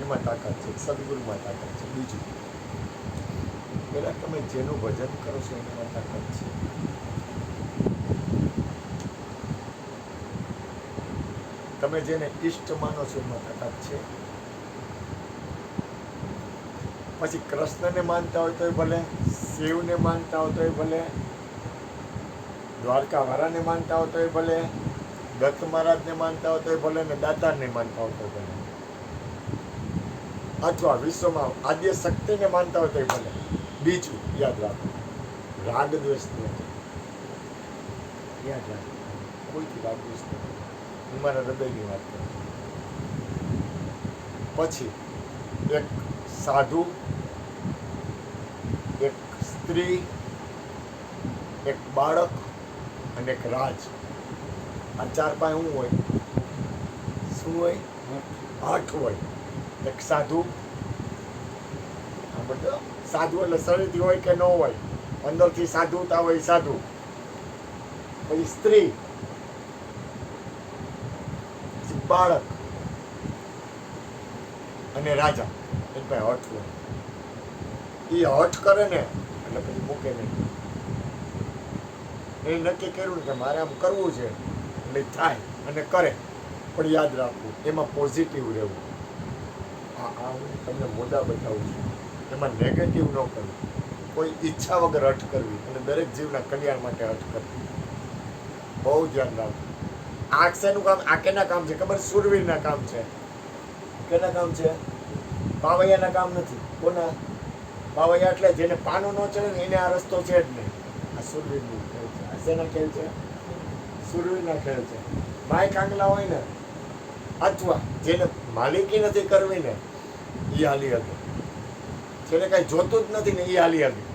એમાં તાકાત છે, સદગુરુમાં તાકાત છે. બીજું, પહેલાં તમે જેનું ભજન કરો છો એનામાં તાકાત છે. તમે જેને ઈષ્ટ માનો છો એમાં તાકાત છે. પછી કૃષ્ણને માનતા હોય તોય ભલે, શિવને માનતા હોય તોય ભલે, દ્વારકાવાળાને માનતા હોય તોય ભલે, દત્ત મહારાજને માનતા હોય તોય ભલે, ને દાતારને માનતા હોય તોય ભલે, અથવા વિશ્વમાં આદ્ય શક્તિને માનતા હોય તોય ભલે. બીજું યાદ રાખો, રાગ દ્વેષ નથી. યાદ રાખો, કોઈથી રાગ દ્વેષ નથી. હું મારા હૃદયની વાત કરું. પછી એક સાધુ, એક સ્ત્રી, એક બાળક અને એક રાજ, આ ચાર પાસે શું હોય? શું હોય? હઠ હોય. એક સાધુ, આ બધો સાધુ એટલે શરીરથી હોય કે ન હોય, અંદરથી સાધુતા હોય સાધુ. પછી સ્ત્રી, પછી બાળક અને રાજા. એની પાસે હઠ હોય. એ હઠ કરે ને એટલે પછી મૂકે નહીં. એ નક્કી કર્યું ને કે મારે આમ કરવું છે એટલે થાય અને કરે. પણ યાદ રાખવું, એમાં પોઝિટિવ રહેવું. હું તમને મુદ્દા બતાવું છું. એમાં નેગેટિવ ન કરવું. કોઈ ઈચ્છા વગર હઠ કરવી અને દરેક જીવના કલ્યાણ માટે હઠ કરવી. બહુ ધ્યાન રાખવું. આ શેનું કામ? આ કેના કામ છે ખબર? સુરવીરના કામ છે. કેના કામ છે? પાવૈયાના કામ નથી. કોના? પાવૈયા એટલે જેને પાનું ન ચડે ને એને આ રસ્તો છે જ નહીં. આ સુરવીરનું ખેલ છે. આ શેના ખેલ છે? સુરવીરના ખેલ છે. માય કાંગલા હોય ને, અથવા જેને માલિકી નથી કરવી ને, એ હાલી હતી. જેને કાંઈ જોતું જ નથી ને, એ હાલી હતી.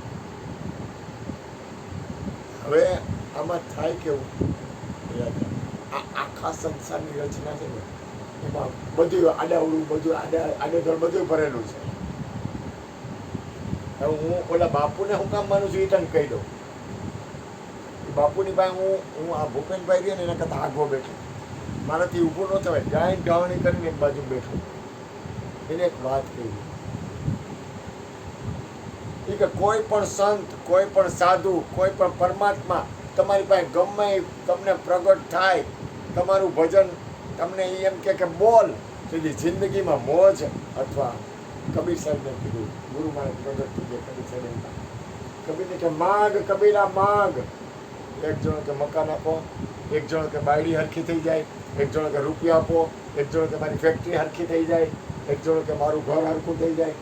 હવે આમાં થાય કેવું? આ આખા સંસારની રચના છે ને, એમાં બધું આડાવડું, બધું આડેધડ બધું ભરેલું છે. હવે હું ઓલા બાપુને હું કામ માનું છું એ તને કહી દઉં. બાપુની પાસે હું આ ભૂપેનભાઈ રહ્યો ને એના કરતાં આગો બેઠો. મારાથી ઊભું ન થવાય. ગાયન ઢાવણી કરીને એક બાજુ બેઠો. એને એક વાત કહી, કે કોઈ પણ સંત, કોઈ પણ સાધુ, કોઈ પણ પરમાત્મા તમારી પાસે ગમે તમને પ્રગટ થાય, તમારું ભજન તમને એમ કે બોલ, સુધી જિંદગીમાં મોજ. અથવા કબીર સાહેબને કીધું, ગુરુ મારે પ્રગટ થઈ ગયા. કબીર સાહેબ કબીરને કે માગ કબીરા માગ. એક જણો કે મકાન આપો, એક જણો કે બાયડી હરખી થઈ જાય, એક જણો કે રૂપિયા આપો, એક જણો કે મારી ફેક્ટરી હરખી થઈ જાય, એક જણો કે મારું ઘર હરખું થઈ જાય.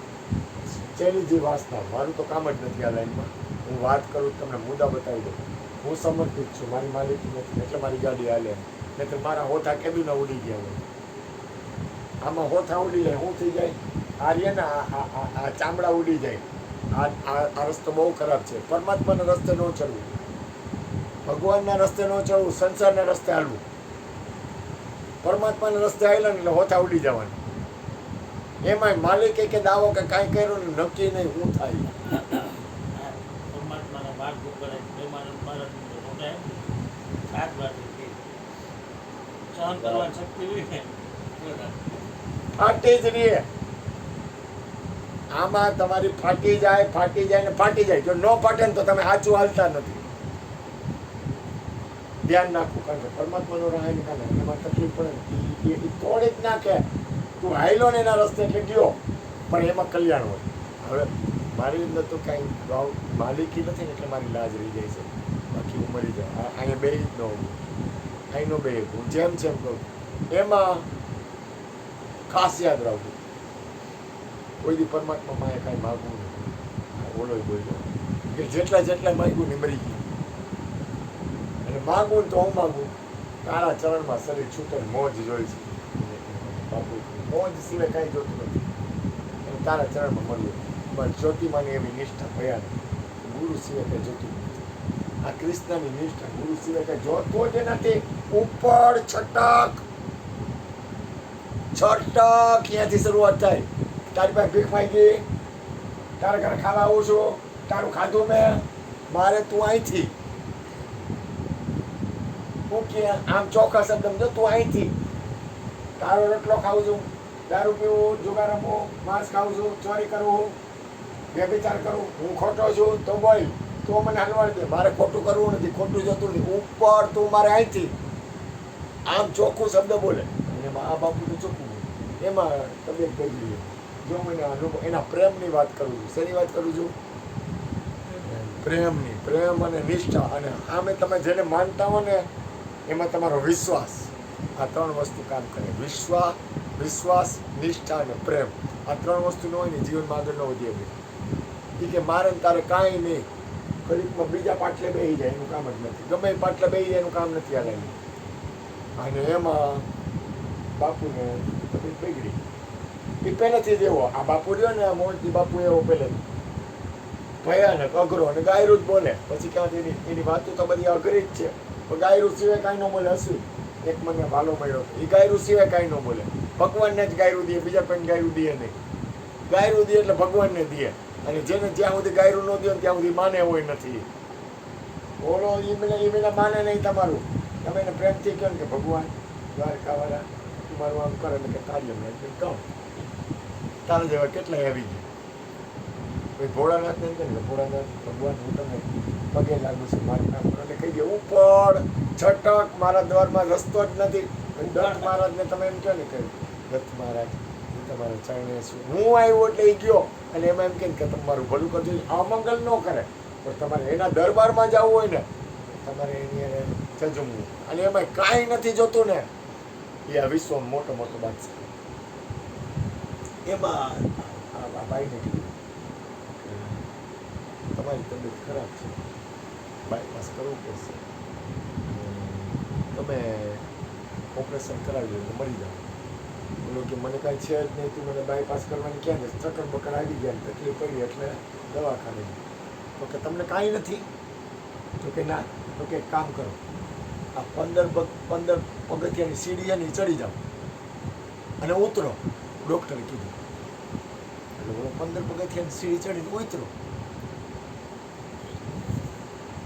જેની જે વાસના. મારું તો કામ જ નથી આ લાઈનમાં. હું વાત કરું તમને મુદ્દા બતાવી દઉં. હું સમર્પિત છું. મારી માલિકી નથી એટલે મારી ગાડી હાલે. નહીં તો મારા હોઠા કેદું ના ઉડી ગયા હોય. આમાં હોઠા ઉડી જાય, શું થઈ જાય? આર્યના આ ચામડા ઉડી જાય. આ રસ્તો બહુ ખરાબ છે. પરમાત્માના રસ્તે ન ચડવું, ભગવાનના રસ્તે ન ચડવું, સંસારના રસ્તે હાલવું. પરમાત્માના રસ્તે હાલ્યા ને એટલે હોઠા ઉડી જવાના. એમાં માલિકે કે દાવો કે કાંઈ કર્યું ને નક્કી નહીં શું થાય. ફાટી જ રહે. આમાં તમારી ફાટી જાય ને ફાટી જાય. જો ન ફાટે ને તો તમે સાચું હાલતા નથી. ધ્યાન નાખવું. કારણ કે પરમાત્માનો રાહ નીકાળે એમાં તકલીફ પડે ને એ તોડી જ નાખે. તું હાયલો ને એના રસ્તે એટલે ગયો, પણ એમાં કલ્યાણ હોય. હવે મારી અંદર તો કાંઈ માલિકી નથી ને એટલે મારી લાજ રહી જાય છે. બાકી હું મરી જાય. અહીંયા બે જ ન હોવું, અહીંનો બે હું જેમ કહું એમાં ખાસ યાદ રાખવું. કોઈ દી પરમાત્મા માએ કાંઈ માગવું નથી. ઓલો બોલ્યો કે જેટલા માગ્યું ને મરી ગયું. અને માગવું ને તો હું માગું તારા ચરણમાં શરીર છૂટે મોજ જોઈ છે. બાપુ મોજ સિવાય કાંઈ જોતું નથી. અને તારા ચરણમાં મળ્યું. પણ જ્યોતિમાની એવી નિષ્ઠા ભયાનક. ગુરુ સિવાય કંઈ જોતું નથી. આ કૃષ્ણની નિષ્ઠા ગુરુ સિવાય કંઈ જોતો જ નથી. ઉપર છટક ક્યાંથી શરૂઆત થાય? તારી પાસે ભીખ માંગી, તારા ઘરે ખાવા આવું છું, તારું ખાધું મેં, મારે તું અહીંથી હું કે આમ ચોખ્ખા શબ્દ તું અહીંથી તારો રોટલો ખાવું છું, દારૂ પીવું, જુગાર રમવું, માંસ ખાઉં છું, ચોરી કરવું, વ્યભિચાર કરું, હું ખોટો છું તો બોલ, તો મને હાલવા દે. મારે ખોટું કરવું નથી, ખોટું જતું નથી. ઉપર તું મારે અહીંથી આમ ચોખ્ખું શબ્દ બોલે અને એમાં આ બાપુનું ચોખ્ખું બોલે, એમાં તબિયત બગડી. જો મને અનુભવ, એના પ્રેમની વાત કરું છું. શેની વાત કરું છું? પ્રેમની. પ્રેમ અને નિષ્ઠા. અને આમે તમે જેને માનતા હો ને એમાં તમારો વિશ્વાસ, આ ત્રણ વસ્તુ કામ કરે. વિશ્વાસ, નિષ્ઠા અને પ્રેમ. આ ત્રણ વસ્તુ ન હોય ને જીવનમાં આગળ ન વધીએ. એ કે મારે ને તારે કાંઈ નહીં, ઘડીકમાં બીજા પાટલે બેસી જાય એનું કામ જ નથી. ગમે એ પાટલે બેસી જાય એનું કામ નથી હાલે. અને એમાં બાપુને તબિયત બગડી. એ પહેલેથી જ એવો, આ બાપુ રહ્યો ને, આ મોહનજી બાપુ એવો પહેલે ભયાનક, અઘરો અને ગાયરું જ બોલે. પછી ક્યાંથી એની વાતો તો બધી અઘરી જ છે, પણ ગાયરું સિવાય કાંઈ ન બોલે. હસું એક મને ભાલો મળ્યો, એ ગાયરું સિવાય કાંઈ ન બોલે. ભગવાનને જ ગાયરું દે, બીજા કોઈને ગાયરું દે નહીં. ગાયરું દે એટલે ભગવાનને દે. અને જેને જ્યાં સુધી ગાયરું ન દે ત્યાં સુધી માને હોય નથી. બોલો એ મને માને નહીં તમારું. તમે એને પ્રેમથી કહો ને કે ભગવાન દ્વારકાવાળા તું મારું આમ કરે ને કે તારી એમને કહું તારા જેવા કેટલાય આવી ગયા. ભાઈ ભોળાનાથને કહે ને ભોળાનાથ ભગવાન હું તમને પગે લાગુ છું, મારું કામ કરો. એટલે કહી દે ઉપર છટક, મારા દ્વારમાં રસ્તો જ નથી. દત્ત મહારાજને તમે એમ કહો ને કે દત્ત મહારાજ તમારા ચરણે છું, હું આવ્યો એટલે એ ગયો. અને એમાં એમ કે તમારું ભલું કરજો. અમંગલ ન કરે પણ તમારે એના દરબારમાં જવું હોય ને તમારે એની જજમવું. અને એમાં કાંઈ નથી જોતું ને એ આ વિશ્વમાં મોટો મોટો બાદશાહ. એમાં આ ભાઈને કીધું તમારી તબિયત ખરાબ છે, બાયપાસ કરવું પડશે, તમે ઓપરેશન કરાવી લો મરી જાઓ. બોલો કે મને કાંઈ છે જ નહીં, તું મને બાયપાસ કરવાની ક્યાં ને ચક્કર બક્કર આવી ગયા, તકલીફ પડી એટલે દવાખાને. તો કે તમને કાંઈ નથી? તો કે ના. તો કે કામ કરો, આ 15 પગથિયાની સીડી એની ચડી જાઓ અને ઉતરો. ડૉક્ટરે કીધું એટલે 15 પગથિયાની સીડી ચડીને ઉતરો.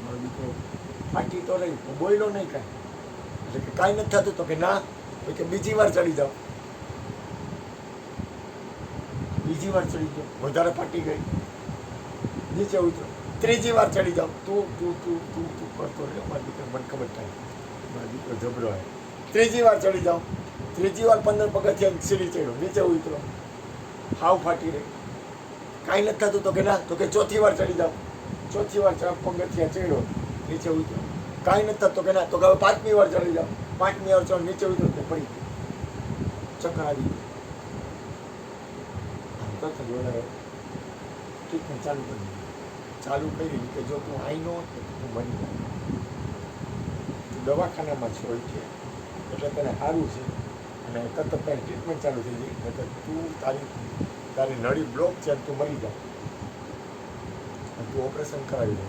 મારો દીકરો ફાટી તો રહી, બોલ્યો નહીં કાંઈ. એટલે કે કાંઈ નથી થતું? તો કે ના. તો કે બીજી વાર ચડી જાઓ. બીજી વાર ચડી જાઓ, વધારે ફાટી ગઈ, નીચે ઉતરો. ત્રીજી વાર ચડી જાઓ. તું કરતો રહે, મારા દીકરો મને ખબર થાય, મારો દીકરો જબરો હોય. ત્રીજી વાર ચડી જાઓ. ત્રીજી વાર 15 પગથિયા સીડી ચડ્યો, નીચે ઉતરો, હાવ ફાટી રહી, કાંઈ નથી થતું? તો કે ના. તો કે ચોથી વાર ચડી જાઓ. ચોથી વાર પગથિયા ચડ્યો, નીચે ઉતરો, કાંઈ નથી થતું? તો કે ના. તો કે હવે 5મી વાર ચડી જાઓ. 5મી વાર ચડો, નીચે ઉતરો તો પડી ગયું, ચક્કર આવી ગયું. ટ્રીટમેન્ટ ચાલુ કરી કે જો તું આઈ નો તું મરી જાય, તું દવાખાનામાં છો કે એટલે તને સારું છે અને તરત તારી ટ્રીટમેન્ટ ચાલુ થઈ ગઈ. એટલે તું તારી નળી બ્લોક છે તું મરી જા, તું ઓપરેશન કરાવી દે.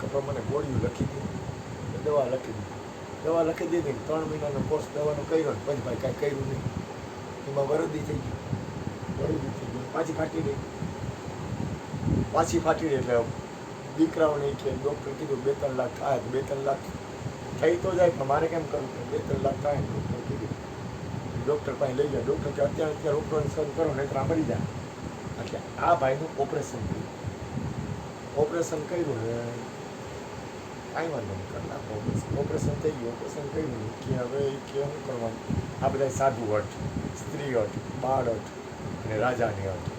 કપા મને ગોળીઓ લખી દીધી, દવા લખી દીધી. 3 મહિનાનો કોર્સ દવાનો કર્યો ને પછી ભાઈ કાંઈ કર્યું નહીં. એમાં વરદી થઈ ગઈ, પાછી ફાટી ગઈ. એટલે દીકરાઓને કે ડૉક્ટર કીધું 2-3 લાખ થાય, 2-3 લાખ થઈ તો જાય પણ મારે કેમ કરવું? 2-3 લાખ થાય ડૉક્ટર કીધું. ડૉક્ટર પાસે લઈ ગયા. ડૉક્ટર કે અત્યારે ઓપરેશન કરો નહીં તો મરી જાય. એટલે આ ભાઈનું ઓપરેશન કર્યું ને કાંઈ વાંધો નહીં કરી નાખો. ઓપરેશન થઈ ગયું. ઓપરેશન કર્યું કે હવે કે શું કરવાનું? આ બધા સાધુ અર્થ, સ્ત્રી અર્થ, બાળ અર્થ અને રાજાની અર્થ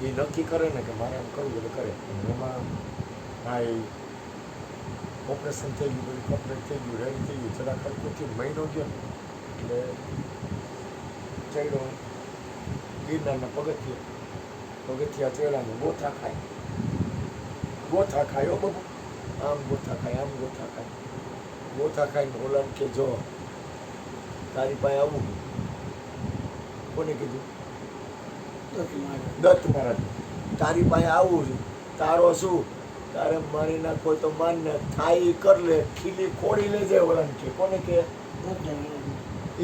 એ નક્કી કરે ને કે મારે આમ કરવું એટલે કરે. એમાં ભાઈ ઓપરેશન થઈ ગયું, બધું કમ્પ્લીટ થઈ ગયું, રેડી થઈ ગયું, જરા ખર્ચો થયું, મહિનો ગયો એટલે ચડ્યો ગિરનારના પગથિયા ચડ્યાને ગોથા ખાય બાબુ, આમ ગોથા ખાય. ગોથા ખાઈને ઓલા કે જો તારી પાસે આવું. કોને કીધું? દત્ત મહારાજ. તારી પાસે આવું છું, તારો શું? તારે મારી નાખો તો માન ને થાય કર લે, ખીલી ખોડી લેજે. ઓલાને કે કોને કે?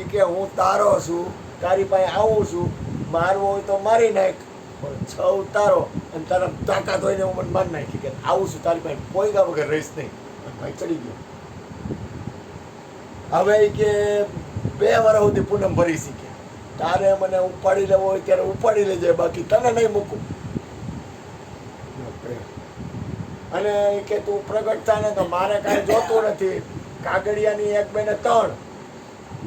એ કે હું તારો છું, તારી પાસે આવું છું, મારવો હોય તો મારી નાખ, પણ છ તારો અને તારા તાકાત હોય ને હું મને મારી નાખી કે આવું છું તારી પાસે, પોઈગા વગર રહીશ નહીં. ભાઈ ચડી ગયો. હવે કે 2 વર્ષ સુધી પૂનમ ભરી શીખ્યા. તારે મને ઉપાડી લેવો હોય ત્યારે ઉપાડી લેજે, બાકી તને નહીં મૂકું. અને એ કે તું પ્રગટ થા ને તો મારે કાંઈ જોતું નથી. કાગડિયાની 1 2 ને 3,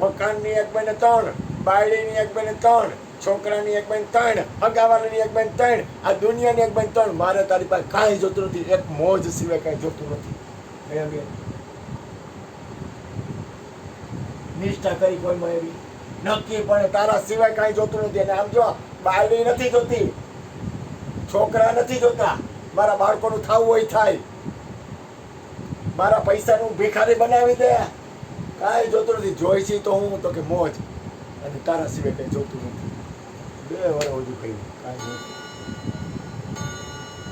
મકાનની 1 2 ને 3, બાયડીની 1 2 ને 3, છોકરાની 1 2 ને 3, અગાવાલાની 1 2 ને 3, આ દુનિયાની 1 2 ને 3. મારે તારી પાસે કાંઈ જોતું નથી. એક મોજ સિવાય કાંઈ જોતું નથી. નિષ્ઠા કરી કોઈમાં એવી નક્કી પણ તારા સિવાય કાંઈ જોતું નથી. અને આમ જો બાયડી નથી જોતી, છોકરા નથી જોતા, મારા બાળકોનું થવું હોય થાય, મારા પૈસાનું ભિખારી બનાવી દે, કાંઈ જોતું નથી. જોઈ છે તો હું તો કે મોજ, અને તારા સિવાય કંઈ જોતું નથી. 2 વર્ષ હજુ કહ્યું કાંઈ નથી.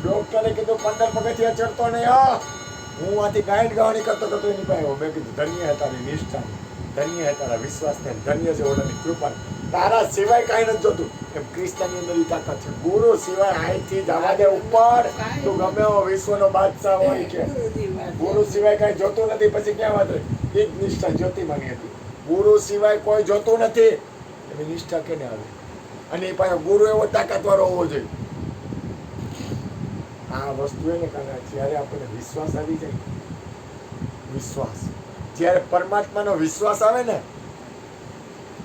ડોક્ટરે કીધું 15 પગથિયા ચડતો નહીં. હું આથી ગાંઠ ગાવણી કરતો એની પાસે. મેં કીધું ધન્ય હે તારી નિષ્ઠા, ધન્ય હે તારા વિશ્વાસને, ધન્ય છે ઓલાની કૃપા. તારા સિવાય કાંઈ નથી જોતું. એમ ક્રિસ્તાની અંદર તાકાત છે. ગુરુ સિવાય અહીંથી જવા દે ઉપર, તું ગમે એવો વિશ્વનો બાદશાહ હોય કે ગુરુ સિવાય કાંઈ જોતું નથી. પછી ક્યાં વાત રહી? એ જ નિષ્ઠા જ્યોતિમાની હતી. ગુરુ સિવાય કોઈ જોતું નથી, એની નિષ્ઠા કેને આવે? અને એ પાસે ગુરુ એવો તાકાતવાળો હોવો જોઈએ. આ વસ્તુ એને કારણે જ્યારે આપણને વિશ્વાસ આવી જાય, વિશ્વાસ જ્યારે પરમાત્માનો વિશ્વાસ આવે ને,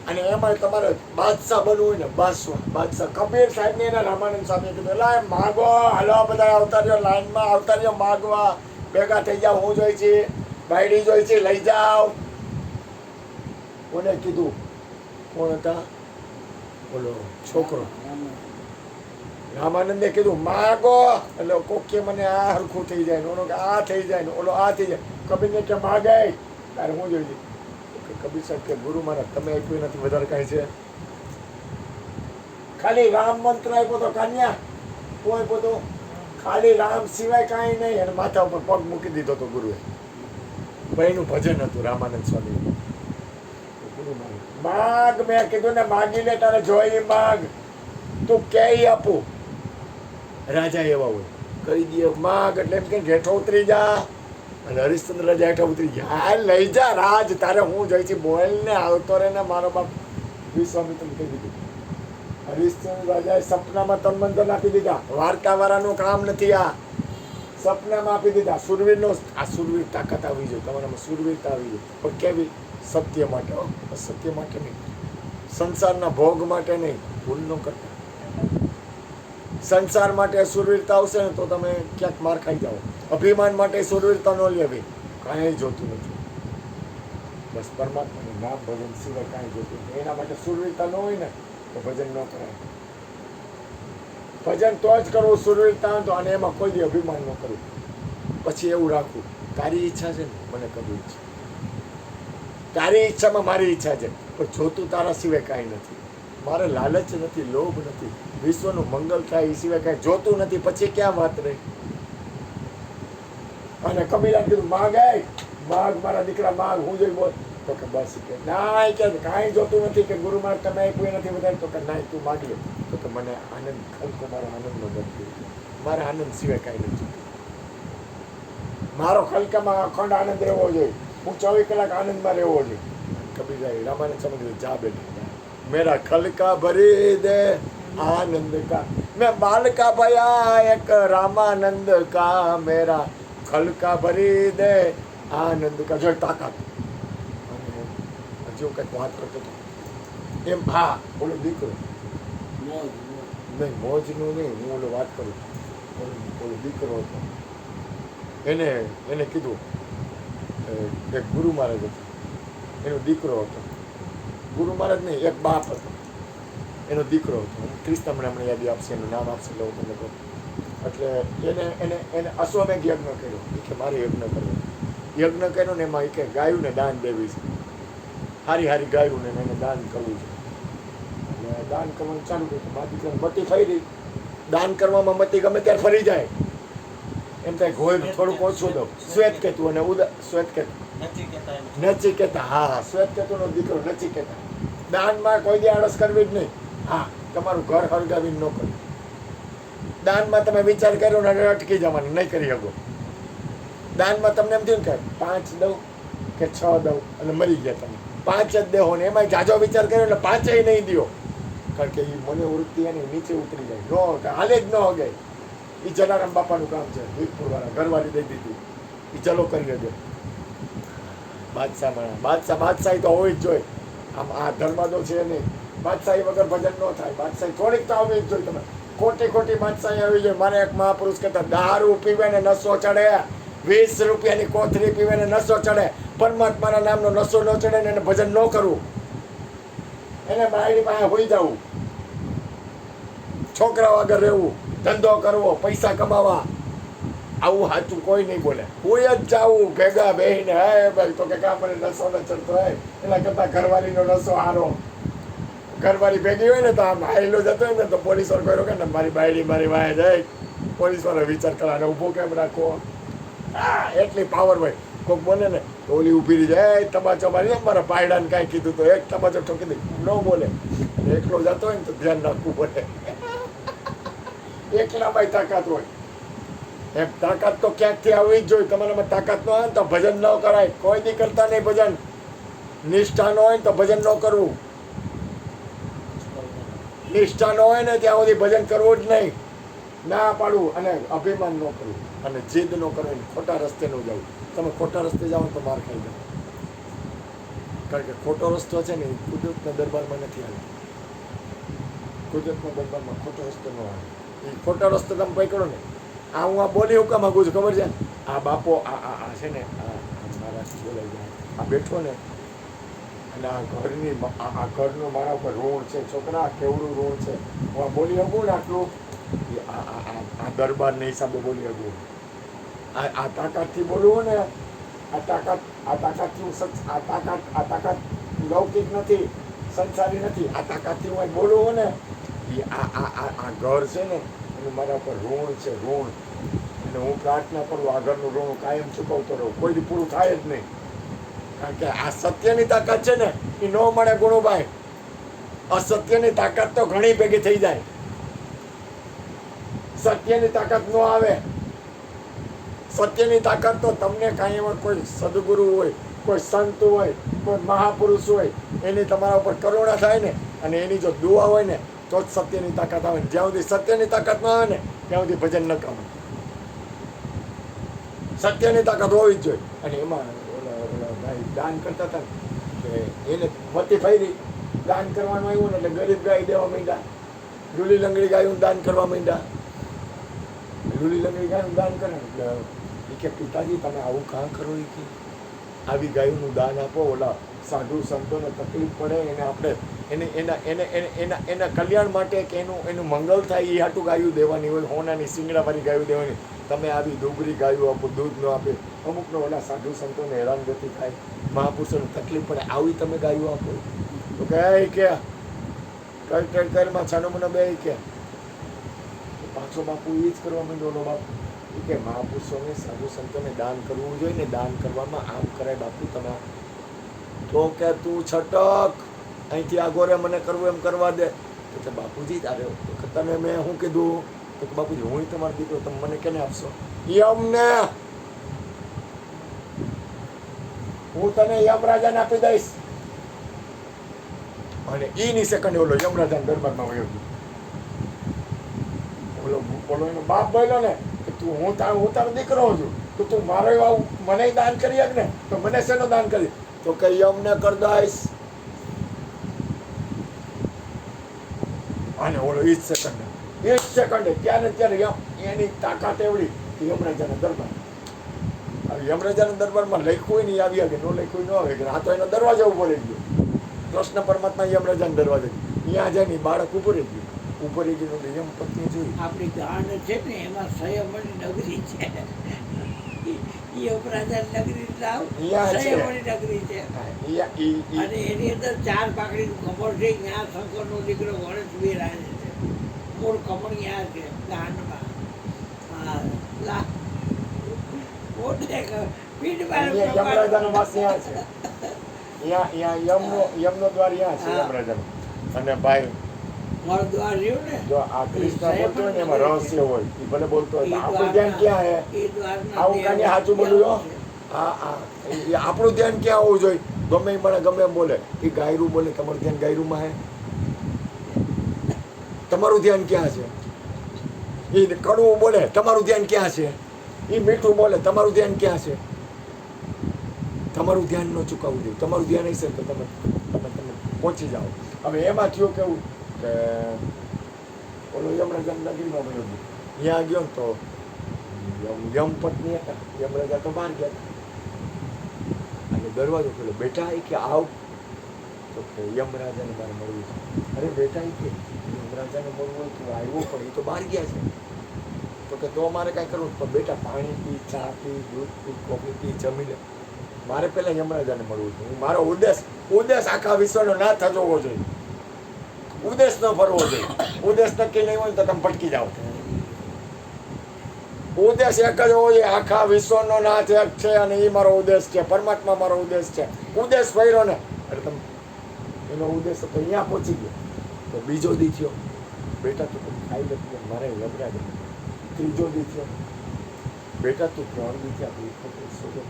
અને એમાં તમારે બાદશાહ બનવું હોય ને, બાદશાહ કબીર સાહેબ ને એના રામાનંદ સ્વામી કીધું લાય માગો, હાલો બધા આવતા રહ્યો, લાઈનમાં આવતા રહ્યો, માગવા ભેગા થઈ જાઓ. હું જોઈ છે, બાયડી જોઈ છે, લઈ જાઓ. કોને કીધું? કોણ હતા? બોલો છોકરો રામાનંદે કીધું માગો, એટલે કોક કે મને આ હરખું થઈ જાય ને, ઓલો કે આ થઈ જાય ને, ઓલો આ થઈ જાય. કબીરને કે માગે, તારે હું જોઈ કબીર સાહેબ કે ગુરુ મહારાજ તમે આપ્યું નથી, વધારે કાંઈ છે? ખાલી રામ મંત્ર આપ્યો તો કન્યા, કોઈ આપ્યો તો ખાલી રામ સિવાય કાંઈ નહીં. અને માથા ઉપર પગ મૂકી દીધો તો ગુરુએ. ભાઈનું ભજન હતું રામાનંદ સ્વામી. ગુરુ મહારાજ માગ, મેં કીધું ને માગી લે, તારે જોઈ માગ, તું કે આપું. રાજા એવા હોય, કહી દે માગ એટલે એમ કે હેઠો ઉતરી જા. અને હરિશ્ચંદ્ર રાજા હેઠો ઉતરી ગયા. હા લઈ જા રાજ, તારે હું જોઈ છે, બોલ ને આવતો રે ને. મારો બાપ વિશ્વામિત્ર કહી દીધું. હરિશ્ચંદ્ર રાજાએ સપનામાં તન્મંતર આપી દીધા. વાર્તાવાળાનું કામ નથી આ, સપનામાં આપી દીધા. સુરવીરનો આ સુરવીર તાકાત આવી જોઈએ, તમારામાં સુરવીરતા આવી જોઈએ. પણ કેવી? સત્ય માટે, અસત્ય માટે નહીં, સંસારના ભોગ માટે નહીં, ભૂલ ન કરતા. સંસાર માટે સુરવીરતા આવશે ને તો તમે ક્યાંક માર ખાઈ જાઓ. અભિમાન માટે સુરવીરતા ન લેવી, કાંઈ જોતું નથી. બસ પરમાત્માનું નામ ભજન સિવાય કાંઈ જોતું નથી. એના માટે સુરવીરતા ન હોય ને તો ભજન ન કરાય. ભજન તો જ કરવું સુરવીરતા તો, અને એમાં કોઈ દી અભિમાન ન કરવું. પછી એવું રાખવું, તારી ઈચ્છા છે ને મને કરવું છે, તારી ઈચ્છામાં મારી ઈચ્છા છે, પણ જોતું તારા સિવાય કાંઈ નથી. મારે લાલચ નથી, લોભ નથી, વિશ્વનું મંગલ થાય એ સિવાય કાંઈ જોતું નથી. પછી ક્યાં વાત રહી? અને કબીરા કીધું માગ, માગ મારા દીકરા માગ, હું જોઈ બોલ. તો કે બસ કે ના, કે કાંઈ જોતું નથી, કે ગુરુ મહારાજ તમે આપ્યું નથી વધારે. તો કે ના, તું માગી લે. તો કે મને આનંદ, ખલકો મારો આનંદનો બનતો, મારે આનંદ સિવાય કાંઈ નથી. મારો ખલકામાં અખંડ આનંદ રહેવો જોઈએ, હું 24 કલાક આનંદમાં રહેવો જોઈએ. કબીરભાઈ રામાનંદ સમજ જા બેઠા, મેરા ખલકા ભરી દે આનંદ કા, મેં બાલ કા ભયા એક રામાનંદ કા, મેરા ખલકા ભરી દે આનંદ કા. જો તાકાત. અને હજુ કંઈક વાત કરતો હતો એમ. હા બોલો દીકરો નહીં, મોજનું નહીં, હું ઓલો વાત કરું. ઓલો દીકરો હતો, એને કીધું એક ગુરુ મહારાજ હતો, એનો દીકરો હતો. ગુરુ મહારાજ નહીં, એક બાપ હતો, એનો દીકરો હતો. ક્રિસ્તા મને હમણાં યાદી આપશે, એનું નામ આપશે એટલે હું તમને કહું. એટલે એને અશ્વમેઘ યજ્ઞ કર્યો. એ કે મારે યજ્ઞ કરવો. યજ્ઞ કર્યો ને એમાં એ કે ગાયુંને દાન દેવી છે, હારી હારી ગાયું ને એને દાન કરવું છે. એટલે દાન કરવાનું ચાલુ કર્યું. મારી દીકરાને મતી ફરી, દાન કરવામાં મતી ગમે ત્યારે ફરી જાય. એમ થાય ઘોય થોડુંક ઓછું દઉં. શ્વેત કેતુ અને શ્વેત કેતુ, નચિકેતા. હા, શ્વેત કેતુનો દીકરો નચિકેતા. દાનમાં કોઈ દી આળસ કરવી જ નહીં. હા, તમારું ઘર હળગાવીને ન કરવું. દાનમાં તમે વિચાર કર્યો ને અટકી જવાનું, નહીં કરી શકો. દાનમાં તમને એમ થયું કે 5 દઉં કે 6 દઉં અને મરી ગયા તમે, 5 જ દેહો ને એમાં જાજો વિચાર કર્યો એટલે 5 નહીં દો, કારણ કે એ મને વૃત્તિ એની નીચે ઉતરી જાય, નો હાલે જ ન હગે. એ જલારામ બાપાનું કામ છે, વીરપુર વાળા ઘરવાળી દઈ દીધી, એ ચલો કરી દે. બાદશાહી તો હોવી જ જોઈએ. આમ આ ધર્માદો છે નહીં, બાદશાહી વગર ભજન ન થાય. બાદશાહી થોડીક તો આવવી જ જોઈએ. તમે ખોટી બાદશાહી આવી જોઈએ. મારે એક મહાપુરુષ કહેતા, દારૂ પીવે ને નશો ચડે, 20 રૂપિયાની કોથળી પીવે ને નશો ચડે, પરમાત્માના નામનો નશો ન ચડે ને એને ભજન ન કરવું, એને બાયડી પાસે હોઈ જવું, છોકરા વગર રહેવું, ધંધો કરવો, પૈસા કમાવા, આવું સાચું કોઈ નહીં બોલે. કોઈ જ જાવું ભેગા બેહીને, હે ભાઈ તો કે કામ મને નશો ન ચડતો હોય, એના કરતા ઘરવાળીનો નશો હારો. ઘરવાળી ભેગી હોય ને તો આમ હાઈલો જતો હોય ને તો પોલીસ વાળો કર્યો કે ને મારી બાયડી મારી વાહે જાય, પોલીસ વાળો વિચાર કરવાનો ઊભો કેમ રાખવો. એટલી પાવર હોય. કોઈક બોલે ને તો ઓલી ઊભી રહી જાય, તમાચો મારી મારા પાયડાને કાંઈ કીધું તો એક તમાચો ઠોકી દે, ન બોલે. એકલો જતો હોય ને તો ધ્યાન રાખવું પડે. એકલામાં તાકાત હોય. એમ તાકાત તો ક્યાંકથી આવવી જ જોઈએ. તમારામાં તાકાત ન હોય ને તો ભજન ન કરાય. કોઈ દી કરતા નહીં ભજન. નિષ્ઠા ન હોય ને તો ભજન ન કરવું. નિષ્ઠા ન હોય ને ત્યાં સુધી ભજન કરવું જ નહીં. ના પાડવું અને અભિમાન ન કરવું અને જીદ ન કરવું, ખોટા રસ્તે ન જવું. તમે ખોટા રસ્તે જાઓ તો માર ખાઈ જાઓ. કારણ કે ખોટો રસ્તો છે ને એ કુદરતના દરબારમાં નથી આવ્યો. કુદરતના દરબારમાં ખોટો રસ્તો ન આવે. એ ખોટો રસ્તો તમે પકડો ને. આ હું આ બોલી હું કામ માગું છું ખબર છે? આ બાપો આ છે ને મારા બોલાઈ જાય, આ બેઠો ને અને આ ઘરનું મારા ઉપર ઋણ છે. છોકરા કેવડું ઋણ છે. હું આ બોલી શકું ને આટલું, આ દરબારના હિસાબે બોલી શકું. આ તાકાતથી બોલવું ને, આ તાકાત લૌકિક નથી, સંસારી નથી. આ તાકાતથી હું બોલવું ને, એ આ ઘર છે ને એનું મારા ઉપર ઋણ છે, ઋણ. અને હું પ્રાર્થના કરું આ ઘરનું ઋણ કાયમ ચૂકવતો રહું, કોઈ દી પૂરું થાય જ નહીં. કારણ કે આ સત્યની તાકાત છે ને એ ન મળે ગુણુભાઈ. અસત્યની તાકાત તો ઘણી ભેગી થઈ જાય, સત્યની તાકાત ન આવે. સત્યની તાકાત તો તમને કાંઈ એવા કોઈ સદગુરુ હોય, કોઈ સંત હોય, કોઈ મહાપુરુષ હોય, એની તમારા ઉપર કરુણા થાય ને અને એની જો દુઆ હોય ને તો જ સત્યની તાકાત આવે. જ્યાં સુધી સત્યની તાકાત ન આવે ને ત્યાં સુધી ભજન ન કામ. સત્યની તાકાત હોવી જ જોઈએ. અને એમાં ભાઈ દાન કરતા હતા કે એને મતી ફરી દાન કરવાનું આવ્યું ને એટલે ગરીબ ગાય દેવા માંડ્યા. લૂલી લંગડી ગાયું દાન કરવા માંડ્યા. લૂલી લંગડી ગાયું દાન કરે એટલે એ કે પિતાજી તમે આવું કાં કરો? એ કે આવી ગાયોનું દાન આપો, ઓલા સાધુ સંતોને તકલીફ પડે એને આપણે એના કલ્યાણ માટે કે એનું મંગલ થાય એ હાટું ગાયું દેવાની હોય. હોનાની શિંગડાવાળી ગાયું દેવાની. તમે આવી દુબરી ગાયું આપો, દૂધ ન આપે, અમુકનો ઓલા સાધુ સંતોને હેરાનગતિ થાય, મહાપુરુષોને તકલીફ પડે, આવી તમે ગાયું આપો. તો કે કરમાં છાનો મને બે કે પાછો બાપુ એ જ કરવા માંડ્યો. ઓલો બાપુ એ કે મહાપુરુષોને સાધુ સંતોને દાન કરવું જોઈએ ને, દાન કરવામાં આમ કરાય બાપુ તમે. તો કે તું છટક અહીંથી આગોરે મને કરવું એમ કરવા દે. તો કે બાપુજી તારે તને મેં શું કીધું? તો કે બાપુજી હું તમારો દીકરો, તમે મને કેને આપશો? યમને, હું તને યમરાજાને આપી દઈશ. અને ઈની સેકન્ડ ઓલો યમરાજાના દરબારમાં વયો ગયો. ઓલો એનો બાપ બોલ્યો ને કે તું હું તારો દીકરો છું, તો તું મારો એવા મને દાન કરી આપ ને, તો મને શેનો દાન કરી? તો કે યમને કરી દઈશ. અને ઓલો ઈ જ સેકન્ડે ત્યારે એની તાકાત એવડી યમરાજાના દરબાર. યમરાજાના દરબારમાં લખ્યું હોય ને આવી આવે, ન લખ્યું ન આવે. આ તો એનો દરવાજા ઉભો રહી ગયો. કૃષ્ણ પરમાત્મા યમરાજાના દરવાજે ત્યાં જાય ને બાળક ઉભો રહી ગયું. ઉભો રહી ગયું એટલે યમ પત્ની જોઈ. આપણી ગાંડ છે ને એમાં સંયમની નગરી છે. યમરાજા નગરી સંયમની નગરી છે. અને એની અંદર 4 પાકડીનું કમળ છે. ત્યાં શંકરનો દીકરો ગણેશ બિરાજે છે. મૂળ કમળ ત્યાં છે ગાંડમાં. યમરાજાનો વાસ ત્યાં છે. યમનો દ્વાર ત્યાં છે યમરાજાનો. અને ભાઈ મળદ્વાર રહ્યું ને, જો આ કૃષ્ણ બોલતો હોય ને એમાં રહસ્ય હોય. એ ભલે બોલતો હોય આપણું ધ્યાન ક્યાં હે? આવું કાંઈ સાચું બોલ્યું. આપણું ધ્યાન ક્યાં હોવું જોઈએ? ગમે એ મને ગમે એમ બોલે, એ ગાયરું બોલે, તમારું ધ્યાન ગાયરુંમાં હે? તમારું ધ્યાન ક્યાં છે? એ કડવું બોલે, તમારું ધ્યાન ક્યાં છે? એ મીઠું બોલે, તમારું ધ્યાન ક્યાં છે? તમારું ધ્યાન ન ચૂકવવું જોઈએ. તમારું ધ્યાન હશે તો તમે પહોંચી જાઓ. હવે એમાં થયું કેવું કે ઓલો યમરાજા નગરીમાં ગયો, ત્યાં ગયો ને તો યમપત્ની હતા, યમરાજા તો બહાર ગયા અને દરવાજો ખોલ્યો. બેટા એ કે આવ. તો કે યમરાજાને મારે મળવું છે. અરે બેટા એ કે યમરાજાને મળવું હોય તો આવ્યો, પણ એ તો બહાર ગયા છે. તો કે તો મારે કાંઈ કરવું? પણ બેટા પાણી પી, ચા પી, દૂધ પી, કોફી પી, જમી લે. મારે પહેલાં યમરાજાને મળવું છે. મારો ઉદ્દેશ આખા વિશ્વનો ના થતો હોવો જોઈએ. ઉદ્દેશ ન ફરવો જોઈએ. ઉદ્દેશ નક્કી નહીં હોય તો તમે ભટકી જાઓ. ઉદ્દેશ એક જ હોવો જોઈએ. આખા વિશ્વનો નાથ એક છે અને એ મારો ઉદ્દેશ છે. પરમાત્મા મારો ઉદ્દેશ છે. ઉદ્દેશ ફર્યો ને એટલે તમે એનો ઉદ્દેશ તો અહીંયા પહોંચી ગયો. તો બીજો દી થયો, બેટા તું ખાઈ લે, મારે યમરાજ. ત્રીજો દી થયો, બેટા તું 3 દી થયા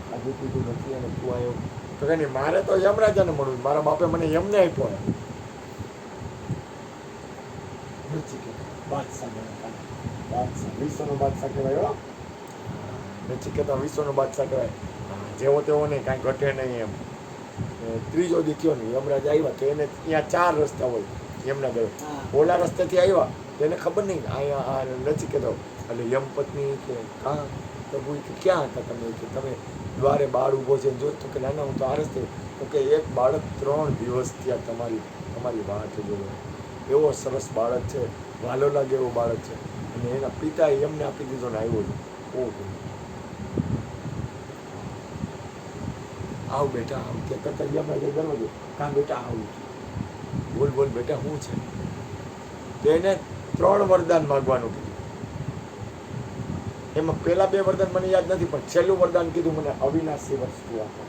ખાધું પીધું નથી અને તું આવ્યો. તો કે નહીં, મારે તો યમરાજાને મળવું. મારા બાપે મને યમને આપ્યો. વિશ્વનો બાદશાહ કહેવાય. નચિકેતા વિશ્વનો બાદશાહ કહેવાય. જેવો તેવો નહીં, કાંઈ ઘટે નહીં એમ. ત્રીજો દી થયો ને યમરાજ આવ્યા તો એને ત્યાં 4 રસ્તા હોય. યમના ગયો ઓલા રસ્તેથી આવ્યા તો એને ખબર નહીં અહીંયા આ નચિકેતા. એટલે યમપત્ની કે કાં પ્રભુ કે ક્યાં હતા તમે? કે તમે દ્વારે બાળ ઊભો છે જોયું? કે ના ના, હું તો આ રસ્તે. તો કે એક બાળક 3 દિવસ ત્યાં તમારી વાટ જોયો. એવો સરસ બાળક છે, વાલો લાગે એવો બાળક છે. અને એના પિતાએ એમને આપી દીધો ને આવ્યો છે. ઓહો, આવ બેટા આવ. કે કરતા યમરાજે દરવાજો, કાં બેટા આવું. બોલ બોલ બેટા શું છે? તો એને 3 વરદાન માગવાનું કીધું. એમાં પહેલા 2 વરદાન મને યાદ નથી, પણ છેલ્લું વરદાન કીધું મને અવિનાશી વસ્તુ આપો.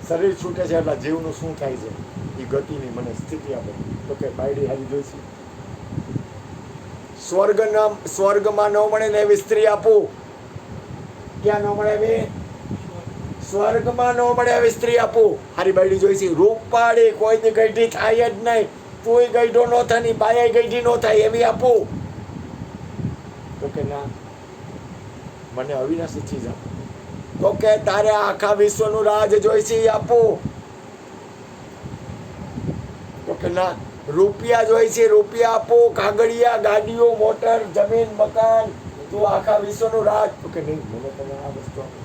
શરીર છૂટે છે એટલે જીવનું શું થાય છે એ ગતિની મને સ્થિતિ આપો. તો કે બાયડી હારી જોઈશે. સ્વર્ગમાં ન મળે ને એવી સ્ત્રી આપું. ક્યાં ન મળે એવી? સ્વર્ગમાં ન મળે એવી સ્ત્રી આપું. હારી બાયડી જોઈશે. રૂપાળી, કોઈની ગઈઢી થાય જ નહીં. તુંય ગઈઢો ન થાય ની બાય ગઈઢી ન થાય એવી આપું. તો કે ના, મને અવિનાશી ચીજ આપો. તો કે તારે આખા વિશ્વનું રાજ જોઈશે એ આપું. તો કે ના, રૂપિયા જોઈશે, રૂપિયા આપો. કાગળિયા, ગાડીઓ, મોટર, જમીન, મકાન, તું આખા વિશ્વનું રાજ. તો કે નહીં, મને તમે આ વસ્તુ આપો.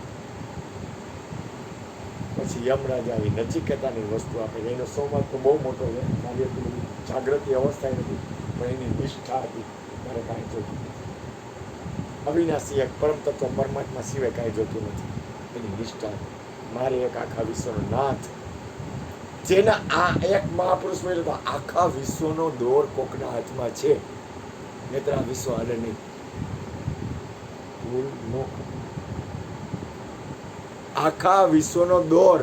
પછી યમરાજા એ નચિકેતાની વસ્તુ આપે. એનો સૌભાગ્ય તો બહુ મોટો છે. મારી એટલી બધી જાગૃતિ અવસ્થા નથી, પણ એની નિષ્ઠા હતી. મારે કાંઈ જોતું અવિનાશી એક પરમ તત્વ પરમાત્મા સિવાય કાંઈ જોતું નથી. એની નિષ્ઠા મારે એક આખા વિશ્વનો નાથ, જેના આ એક મહાપુરુષ મળ્યો તો આખા વિશ્વનો દોર કોકના હાથમાં છે. નહીતર આ વિશ્વ હાલે નહીં. આખા વિશ્વનો દોર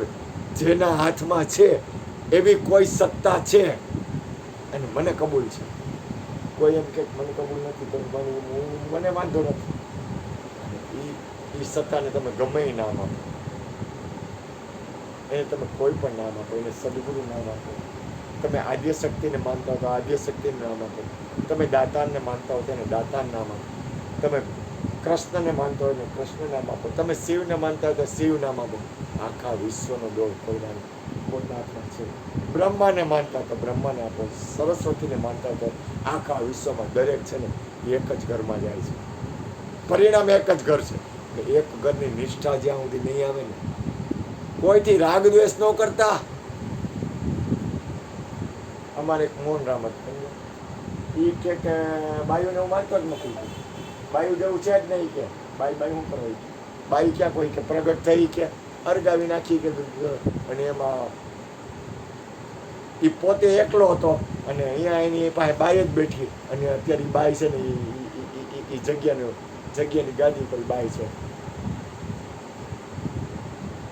જેના હાથમાં છે એવી કોઈ સત્તા છે અને મને કબૂલ છે. કોઈ એમ કે મને કબૂલ નથી તો મને વાંધો નથી. એ સત્તાને તમે ગમે એ નામ આપો, એને તમે કોઈ પણ નામ આપો. એને સદગુરુ નામ આપો. તમે આદ્ય શક્તિને માનતા હો તો આદ્ય શક્તિને નામ આપો. તમે દાતારને માનતા હો તો એને દાતાર નામ આપો. તમે કૃષ્ણને માનતા હોય તો કૃષ્ણ નામ આપો. તમે શિવને માનતા હોય તો શિવ નામ આપો. આખા વિશ્વનો દોર કોઈના હાથમાં છે. બ્રહ્માને માનતા તો બ્રહ્માને આપો. સરસ્વતીને માનતા તો આખા વિશ્વમાં દરેક છે ને એક જ ઘરમાં જાય છે. પરિણામ એક જ ઘર છે. એક ઘરની નિષ્ઠા જ્યાં સુધી નહીં આવે ને, કોઈથી રાગ દ્વેષ ન કરતા. અમારે એક મોહન રામત એ કે બાયુને હું માનતો જ નથી. બાયુ જેવું છે જ નહીં. કે બાઈ શું કરવા? બાઈ ક્યાં કોઈ કે પ્રગટ થઈ કે અરગાવી નાખી કે અને એમાં એ પોતે એકલો હતો અને અહીંયા એની પાસે બાઈ જ બેઠી અને અત્યારે બાઈ છે ને એ જગ્યાની ગાદી પર બાઈ છે.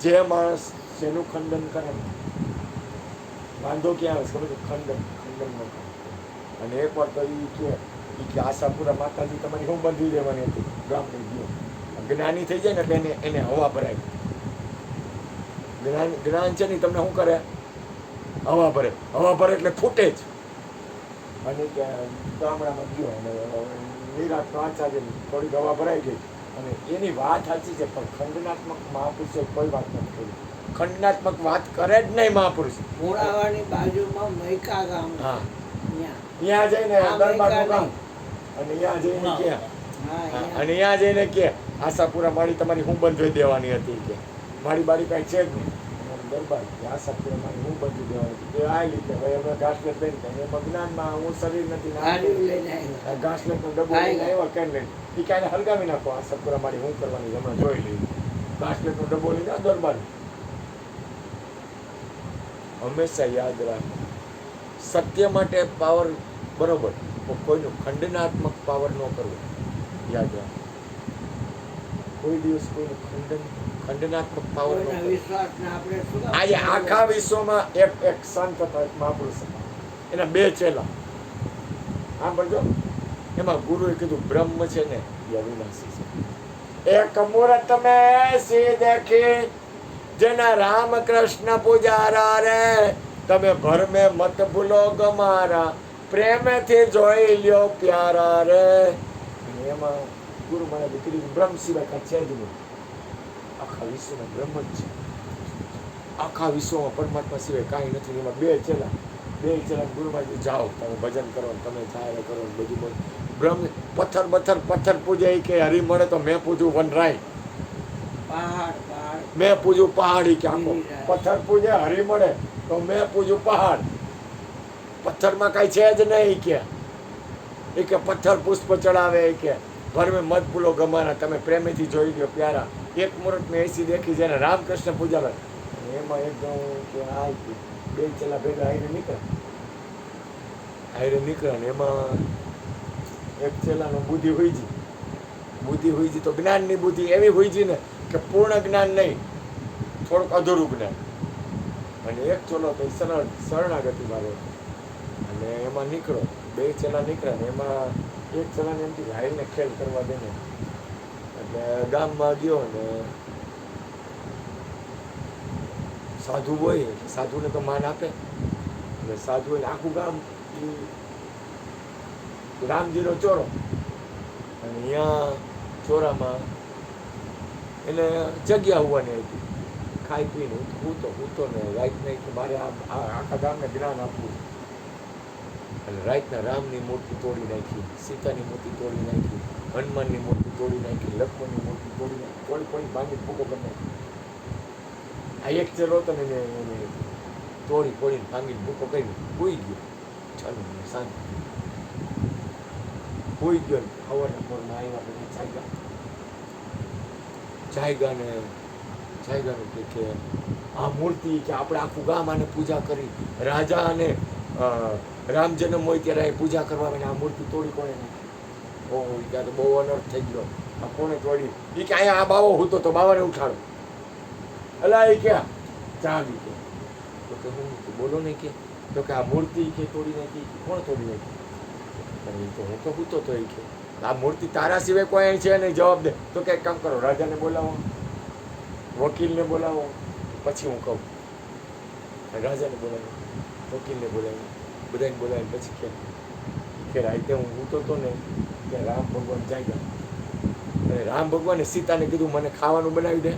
જે માણસ જેનું ખંડન કરે વાંધો ક્યાં આવે સમજો? ખંડન ન કરે. અને એક વાર તો એ કે આશાપુરા માતાજી તમારી શું બંધી દેવાની હતી? બ્રાહ્મણી ગયો જ્ઞાની થઈ જાય ને એટલે એને હવા ભરાય. જ્ઞાન છે ને ઈ તમને શું કરે? હવા ભરે એટલે ફૂટે જ. અને કે ગામડામાં ગયો અને નિરાત વાંચા છે, થોડીક હવા ભરાઈ ગઈ અને એની વાત સાચી છે, પણ ખંડનાત્મક મહાપુરુષે કોઈ વાત નથી કરી. ખંડનાત્મક વાત કરે જ નહીં મહાપુરુષ. મોરાવાની બાજુમાં મૈકા ગામ છે. હા, ત્યાં. ત્યાં જઈને આ દરબારનું મૈકા કામ અને ત્યાં જઈને કે હા, ત્યાં. અને ત્યાં જઈને કે આશાપુરા માળી તમારી હું બંધ દેવાની હતી કે મારી બારી કાંઈ છે જ નહીં. અને દરબાર કે આશાપુરા માળી હું બંધ દેવાની હતી કે આ રીતે ભાઈ અમે ઘાસલેટ લઈને ગયા. એમાં જ્ઞાનમાં હું શરીર નથી ગાડીઓ લઈને આવ્યા. ઘાસલેટનો ડબ્બો લઈને આવ્યા કેમ લઈને એ કાંઈ હલગાવી નાખો. આશાપુરા માળી હું કરવાની હમણાં જોઈ લઈ. ઘાસલેટનો ડબ્બો લઈને આ દરબાર. હંમેશા યાદ રાખો, સત્ય માટે પાવર બરોબર, પણ કોઈનું ખંડનાત્મક પાવર ન કરવો. યાદ રાખો, કોઈ દિવસ કોઈનું ખંડનાત્મક પાવર ન કોઈના કરવો. વિશ્વાસને આપણે શું કામ આજે આખા વિશ્વમાં એક સંત હતા, એક મહાપુરુષ હતા, એના 2 ચેલા. આમ બોલજો, એમાં ગુરુએ કીધું બ્રહ્મ છે ને એ અવિનાશી છે. એક મુહૂર્ત મેં સી દેખી જેના રામ કૃષ્ણ પુજારા રે, તમે ભર મેં મત ભૂલો ગમારા, પ્રેમથી જોઈ લ્યો પ્યારા રે. અને એમાં ગુરુ મને દીકરી બ્રહ્મ સિવાય કાંઈ છે જ નહીં. આખા વિશ્વમાં બ્રહ્મ જ છે. આખા વિશ્વમાં પરમાત્મા સિવાય કાંઈ નથી. એમાં 2 ચેલા ગુરુમાં જાઓ તમે ભજન કરો ને તમે ચાલે કરો ને બધું બોલો. બ્રહ્મ પથ્થર પૂજે કે હરી મળે તો મેં પૂજું વનરાય, પહાડ મેં પૂજું પહાડી કે આખો પથ્થર પૂજે હરી મળે તો મેં પૂજું પહાડ. પથ્થરમાં કાંઈ છે જ નહીં કે એ કે પથ્થર પુષ્પ ચડાવે કે ભર મેં મત ભૂલો ગમાના, તમે પ્રેમીથી જોઈ લ્યો પ્યારા. એક મુહૂર્ત મેં એસી દેખી જેને રામકૃષ્ણ પૂજાવે. એમાં એક કે આ 2 ચેલા ભેગા હારે નીકળ્યા ને એમાં એક ચેલાનો બુદ્ધિ હોય છે તો જ્ઞાનની બુદ્ધિ એવી હોય છે ને કે પૂર્ણ જ્ઞાન નહીં, થોડુંક અધૂરું જ્ઞાન. અને એક ચેલો તો શરણાગતિમાં રહ્યો અને એમાં નીકળો 2 ચેલા નીકળ્યા ને એમાં એક ચેલાને એમ કે હાઈને ખેલ કરવા દે ને, એટલે ગામમાં ગયો ને સાધુ હોય, સાધુને તો માન આપે અને સાધુ હોય આખું ગામ રામજીનો ચોરો. અને અહીંયા ચોરામાં એને જગ્યા હોવાની હતી, ખાઈ પીને હૂતો ને રાતના કે મારે આખા ગામને જ્ઞાન આપવું. અને રાતના રામની મૂર્તિ તોડી નાખી, સીતાની મૂર્તિ તોડી નાખી, હનુમાનની મૂર્તિ તોડી નાખી, લક્ષ્મણની મૂર્તિ તોડી નાખી, થોડી ભાંગી ભૂકો કરી નાખી. આ એક ચેલો હતો ને એને તોડીને ભાંગીને ભૂકો કરીને સૂઈ ગયો. ચાલુ શાંતિ સૂઈ ગયો ને સવારના પોરમાં આવ્યા બધા જાયગાનું કે આ મૂર્તિ કે આપણે આખું ગામ આને પૂજા કરી, રાજા અને રામ જન્મ હોય ત્યારે અહીં પૂજા કરવા આ મૂર્તિ તોડી કોણે નાખી? ઓહો, ત્યાં તો બહુ અનર્થ થઈ ગયો. આ કોણે તોડી? એ કે અહીંયા આ બાવો હતો તો બાવાને ઉઠાડો. અલા એ ક્યાં ચાવી કે તો કે હું બોલો નહીં કે તો કે આ મૂર્તિ કે તોડી નાખી, કોણ તોડી નાખી? હું તો હૂતો તો એ કે આ મૂર્તિ તારા સિવાય કોઈ અહીં છે નહીં, જવાબ દે. તો કે એક કામ કરો, રાજાને બોલાવો, વકીલને બોલાવો, પછી હું કહું. રાજાને બોલાવો, વકીલને બોલાવો, બધાને બોલાવીને પછી કે રાતે હું હૂતો તો ને કે રામ ભગવાન જાગ્યા અને રામ ભગવાને સીતાને કીધું મને ખાવાનું બનાવી દે.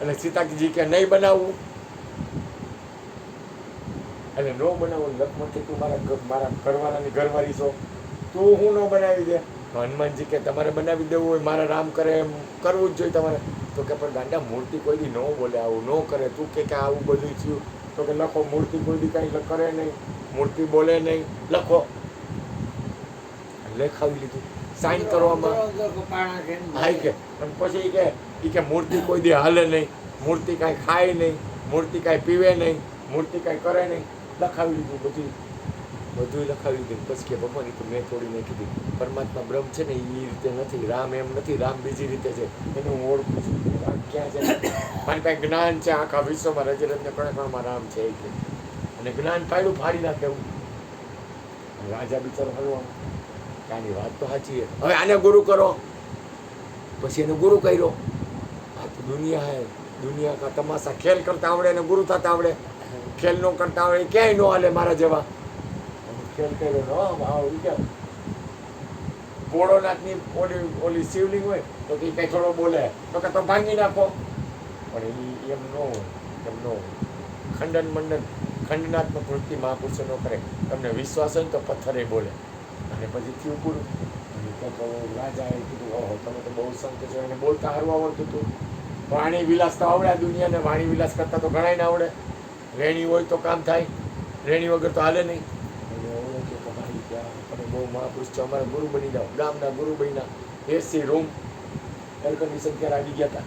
અને સીતાજી કે નહીં બનાવવું, અને ન બનાવવું. લક્ષ્મણ કે તું મારા ઘરવાળાની ઘરવાળી છો, તું હું ન બનાવી દે. હનુમાનજી કે તમારે બનાવી દેવું હોય, મારા રામ કરે એમ કરવું જ જોઈએ તમારે. તો કે પણ ગાંડા મૂર્તિ કોઈ દી ન બોલે, આવું ન કરે. તું કે આવું બધું થયું તો કે લખો, મૂર્તિ કોઈ દી કાંઈ કરે નહીં, મૂર્તિ બોલે નહીં, લખો. લેખાવી લીધું સાઈન કરવામાં. હા કે પછી કે મૂર્તિ કોઈ દી હાલે નહીં, મૂર્તિ કાંઈ ખાય નહીં, મૂર્તિ કાંઈ પીવે નહીં, મૂર્તિ કાંઈ કરે નહીં. લખાવી લીધું બધું લખાવી લીધું. પછી કે ભગવાન એ તો મેં તોડી નાખી દીધી. પરમાત્મા બ્રહ્મ છે ને એ રીતે નથી, રામ એમ નથી, રામ બીજી રીતે છે, એને હું ઓળખું છું. રામ ક્યાં છે? મારી પાસે જ્ઞાન છે, આખા વિશ્વમાં રજરજને કણકણમાં રામ છે એ કે. અને જ્ઞાન પાડ્યું ફાડી નાખે એવું. રાજા બિચારો હલવામાં આની વાત તો સાચી છે, હવે આને ગુરુ કરો. પછી એને ગુરુ કર્યો. આ તો દુનિયા હે, દુનિયા કા તમાશા ખેલ કરતા આવડે ને ગુરુ થતા આવડે. ખેલ નો કરતા આવડે ક્યાંય નો હાલે મારા જેવા. ખેલ કર્યો નો આવું કે ભોળોનાથની ઓલી શિવલિંગ હોય તો કે કઈ થોડો બોલે તો કે તો ભાંગી નાખો. પણ એમ નો ખંડનાત્મક વૃત્તિ મહાપુરુષો નો કરે. તમને વિશ્વાસ હોય ને તો પથ્થરે બોલે. અને પછી થયું પૂરું. રાજાએ કીધું ઓહો તમે તો બહુ સંત છો. એને બોલતા હારવા આવડતું હતું. વાણી વિલાસ તો આવડે આ દુનિયાને. વાણી વિલાસ કરતા તો ઘણાય ના આવડે. રેણી હોય તો કામ થાય, રેણી વગર તો હાલે નહીં. તમે બહુ મહાપુરુષ છો, અમારા ગુરુ બની જાઓ. ગામના ગુરુ બન્યા. એસી રૂમ એર કન્ડિશન ત્યારે આવી ગયા હતા.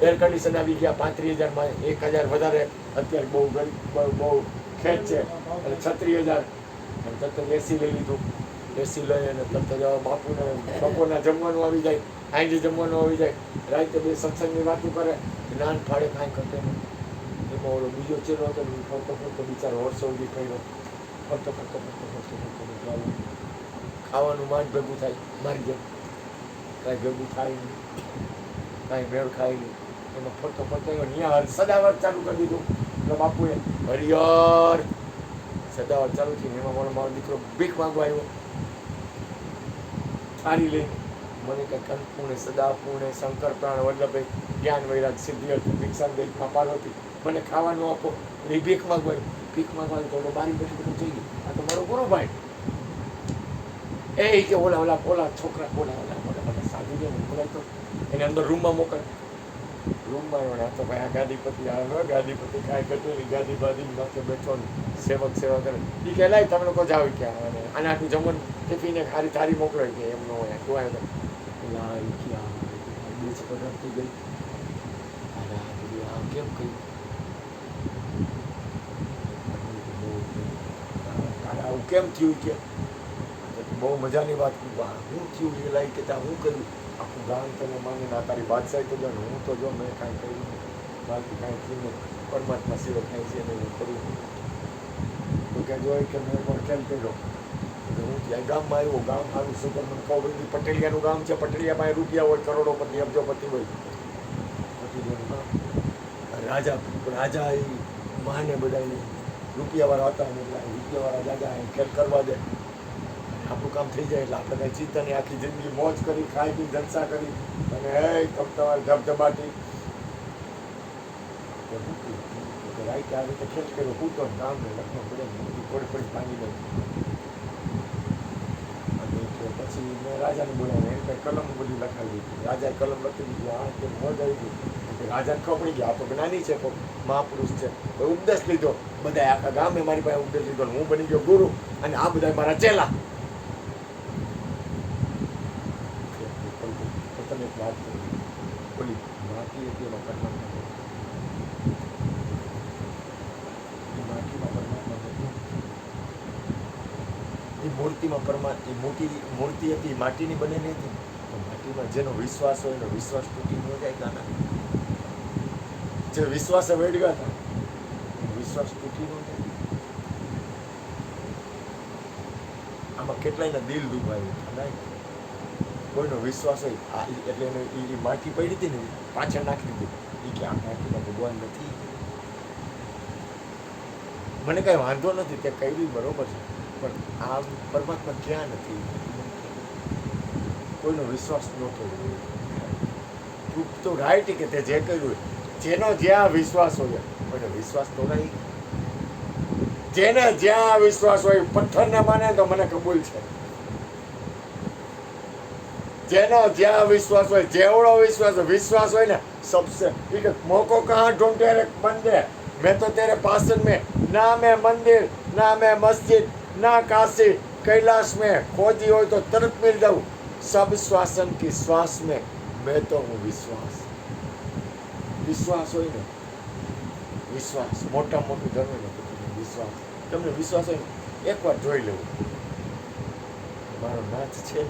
એર કન્ડિશન આવી ગયા 35,000 1,000 વધારે. અત્યારે બહુ ખેંચ છે એટલે 36,000. અને તરત એસી લઈ લીધું. એસી લઈ અને તરત બાપુને બપોરના જમવાનું આવી જાય, સાંજે જમવાનું આવી જાય, રાતે બે સત્સંગની વાતો કરે. જ્ઞાન ફાળે કાંઈ કરતો નહીં. એમાં ઓલો બીજો ચેલો હતો ફરતો બિચારો વર્ષો સુધી કર્યો. ફરતો ખાવાનું માંડ ભેગું થાય મારી જેમ. કાંઈ ભેગું થાય નહીં, કાંઈ મેળ ખાય નહીં. એમાં ફરતો ત્યાં સદાવર ચાલુ કરી દીધું. એટલે બાપુએ હરિયર સદાવર ચાલુ થયું. એમાં મારો દીકરો ભીખ માંગવા આવ્યો થાળી લઈને. મને કંઈ કંકુને સદાપુણે શંકર પ્રાણ વલ્લભભાઈ જ્ઞાન વૈરાગ સિદ્ધિ હતી ભિક્ષા પાર્વતી મને ખાવાનું આપો. એ ભીખ માંગવા ભીખ માંગવા તો બારી બેઠું બધું થઈ ગયું. આ તો મારો ગુરુભાઈ એ કે ઓલા છોકરા ઓલા સાધુ છે બોલાય તો એને અંદર રૂમમાં મોકલે. રૂમમાં આવ્યો તો ભાઈ આ ગાદીપતિ આવે. ગાદીપતિ કાંઈ કરતું નહીં. ગાદી બાદી માથે બેઠો ને સેવા કરે. એ કે લાય તમે લોકો જાવ ક્યાં અને આને આટલું જમવાનું ટિફિને ખારી થારી મોકલે કે એમનો હોય તું આવ્યો બીજ પદાર્થ ગઈ. અને આમ કેમ કહ્યું આવું કેમ થયું કે બહુ મજાની વાત. હું થયું એ લાઈ કે ત્યાં હું કર્યું આખું ગામ તને માને ના તારી બાદશાહી તો જાણ. હું તો જો મેં કાંઈ કર્યું બાકી કાંઈ થયું પરમાત્મા સિવાય કાંઈ છે ને હું કરું તો ક્યાં જોઈ કે મેં પણ કેમ કર્યો. હું ત્યાં ગામમાં આવ્યો. ગામ સારું શું મને ખબર નથી. પટેલિયાનું ગામ છે. પટેલિયા પાસે રૂપિયા હોય, કરોડોપતિ અબજોપતિ હોય. પટેલિયાનું ગામ રાજા એ માને બધાને રૂપિયાવાળા હતા ને એટલે રૂપિયાવાળા દાદા એ ખેલ કરવા દે. આપણું કામ થઈ જાય એટલે આપણે કાંઈ ચિંતા નહીં. આખી જિંદગી મોજ કરી, ખાઈ પી જલસા કરી અને તમારે ધબધબાટી રાઈતે આવી રીતે ખેલ કર્યો. પૂતો ગામ ને લખમાં પડે થોડી પાણી દઉં. અને પછી મેં રાજાને બોલાવ્યા. એને કંઈ કલમ બધી લખાવી દીધી. રાજાએ કલમ લખી દીધી. આ કે મોજ આવી ગઈ. રાજાને ખબર પડી ગઈ આ તો જ્ઞાની છે, મહાપુરુષ છે. ઉપદેશ લીધો. બધા આખા ગામે મારી પાસે ઉપદેશ લીધો. હું બની ગયો ગુરુ અને આ બધા મારા ચેલા. તમે એક વાત કરી ઓલી માટી હતી એમાં પરમાત્મા એ મૂર્તિમાં એ મૂર્તિ હતી માટીની બનેલી હતી. તો માટીમાં જેનો વિશ્વાસ હોય એનો વિશ્વાસ તૂટી ન જાય. ગાના જે વિશ્વાસ વેડગા હતા વિશ્વાસ તૂટી ન જાય. આમાં કેટલાયના દિલ દુભાયું. કોઈનો વિશ્વાસ હોય એટલે એને એ માટી પડી હતી ને પાછળ નાખી દીધી. એ કે આ માટીમાં ભગવાન નથી. મને કાંઈ વાંધો નથી તે કહ્યું બરોબર છે પણ આ પરમાત્મા ક્યાં નથી. કોઈનો વિશ્વાસ નહોતો. તો રાઈટ કે તે જે કર્યું જેનો જ્યાં વિશ્વાસ હોય કોઈનો વિશ્વાસ તો નહીં. જેને જ્યાં વિશ્વાસ હોય પથ્થરને માને તો મને કબૂલ છે. જેનો જ્યાં વિશ્વાસ હોય જેવડો વિશ્વાસ હોય ને सबसे ठीक है. मौको कहाँ ढूंढते रे बंदे. मैं तो तेरे पास में ना मैं मंदिर ना मैं मस्जिद ना काशी कैलाश में खोजी हो तो तरत मिल जाऊँ. सब श्वासन की श्वास में मैं तो हूँ विश्वास. विश्वास हो ने विश्वास मोटा मोटू धर्म ने विश्वास. तमने विश्वास हो एक बार જોઈ લેવું મારો નાચ છે